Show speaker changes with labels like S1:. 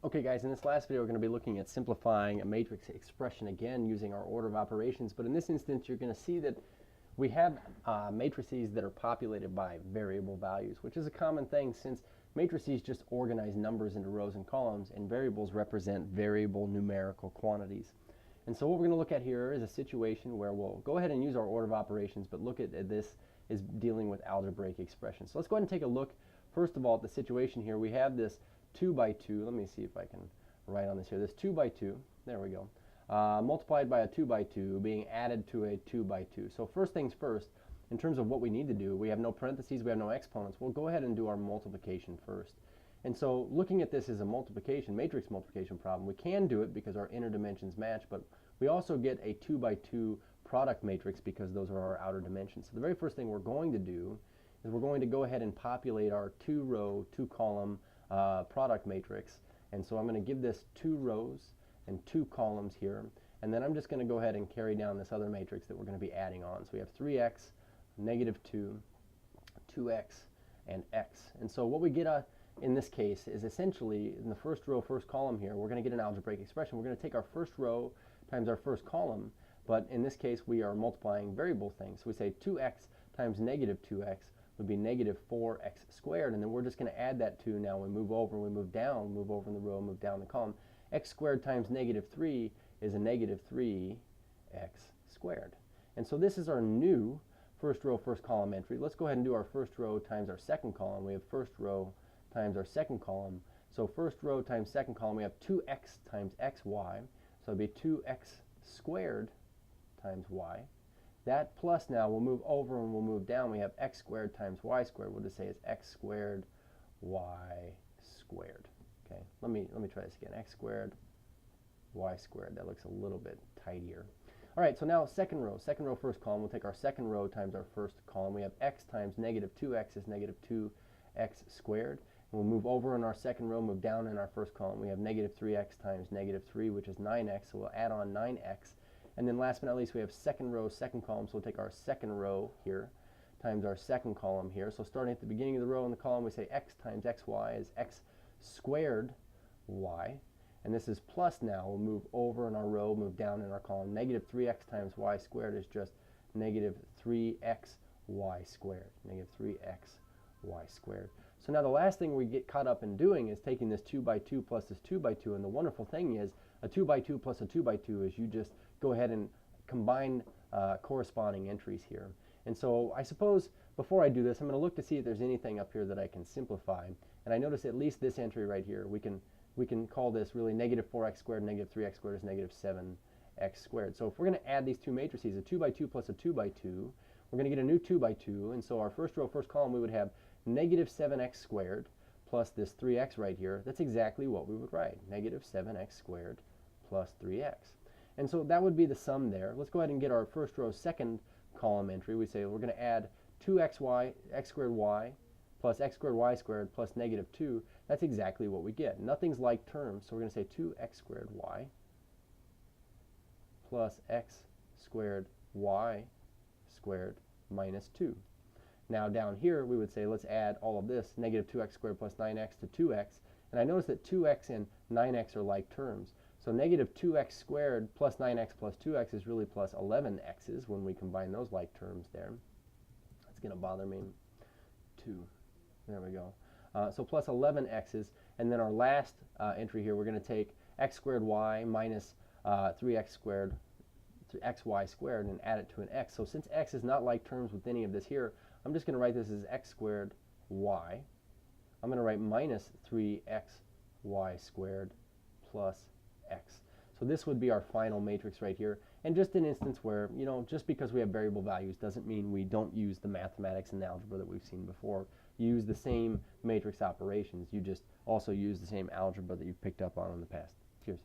S1: Okay guys, in this last video we're going to be looking at simplifying a matrix expression again using our order of operations, but in this instance you're going to see that we have matrices that are populated by variable values, which is a common thing since matrices just organize numbers into rows and columns and variables represent variable numerical quantities. And so what we're going to look at here is a situation where we'll go ahead and use our order of operations, but look at this is dealing with algebraic expressions. So let's go ahead and take a look first of all at the situation here. We have this 2 by 2, let me see if I can write on this here, this 2 by 2, there we go, multiplied by a 2 by 2 being added to a 2 by 2. So first things first, in terms of what we need to do, we have no parentheses, we have no exponents, we'll go ahead and do our multiplication first. And so looking at this as a multiplication, matrix multiplication problem, we can do it because our inner dimensions match, but we also get a 2 by 2 product matrix because those are our outer dimensions. So the very first thing we're going to do is we're going to go ahead and populate our 2-row, 2-column product matrix. And so I'm going to give this 2 rows and 2 columns here, and then I'm just going to go ahead and carry down this other matrix that we're going to be adding on. So we have 3x, negative 2, 2x, and x. And so what we get in this case is essentially in the first row, first column here, we're going to get an algebraic expression. We're going to take our first row times our first column, but in this case we are multiplying variable things. So we say 2x times negative 2x would be negative 4x squared, and then we're just going to add that 2 now. We move over, we move down, move over in the row, move down the column. X squared times negative 3 is a negative 3x squared. And so this is our new first row, first column entry. Let's go ahead and do our first row times our second column. We have first row times our second column. So first row times second column, we have 2x times xy. So it'd be 2x squared times y. That plus now we'll move over and we'll move down. We have x squared times y squared. We'll just say it's x squared y squared. Okay, let me try this again. X squared y squared. That looks a little bit tidier. All right, so now second row, first column. We'll take our second row times our first column. We have x times negative 2x is negative 2x squared. And we'll move over in our second row, move down in our first column. We have negative 3x times negative 3, which is 9x. So we'll add on 9x. And then last but not least, we have second row, second column. So we'll take our second row here times our second column here. So starting at the beginning of the row in the column, we say x times xy is x squared y. And this is plus now. We'll move over in our row, move down in our column. Negative 3x times y squared is just negative 3x y squared. Negative 3x y squared. So now the last thing we get caught up in doing is taking this 2 by 2 plus this 2 by 2. And the wonderful thing is a 2 by 2 plus a 2 by 2 is you just go ahead and combine corresponding entries here. And so I suppose before I do this, I'm going to look to see if there's anything up here that I can simplify. And I notice at least this entry right here, we can call this really negative 4x squared, negative 3x squared is negative 7x squared. So if we're going to add these two matrices, a 2 by 2 plus a 2 by 2, we're going to get a new 2 by 2. And so our first row, first column, we would have negative 7x squared plus this 3x right here. That's exactly what we would write, negative 7x squared plus 3x. And so that would be the sum there. Let's go ahead and get our first row, second column entry. We say we're going to add 2xy, x squared y, plus x squared y squared plus negative 2. That's exactly what we get. Nothing's like terms, so we're going to say 2x squared y plus x squared y squared minus 2. Now down here we would say let's add all of this, negative 2x squared plus 9x to 2x. And I notice that 2x and 9x are like terms. So negative 2x squared plus 9x plus 2x is really plus 11x's when we combine those like terms there. That's going to bother me. 2. There we go. So plus 11x's. And then our last entry here, we're going to take x squared y minus 3x squared, xy squared, and add it to an x. So since x is not like terms with any of this here, I'm just going to write this as x squared y. I'm going to write minus 3xy squared plus x. So this would be our final matrix right here. And just an instance where, you know, just because we have variable values doesn't mean we don't use the mathematics and the algebra that we've seen before. You use the same matrix operations. You just also use the same algebra that you've picked up on in the past. Cheers.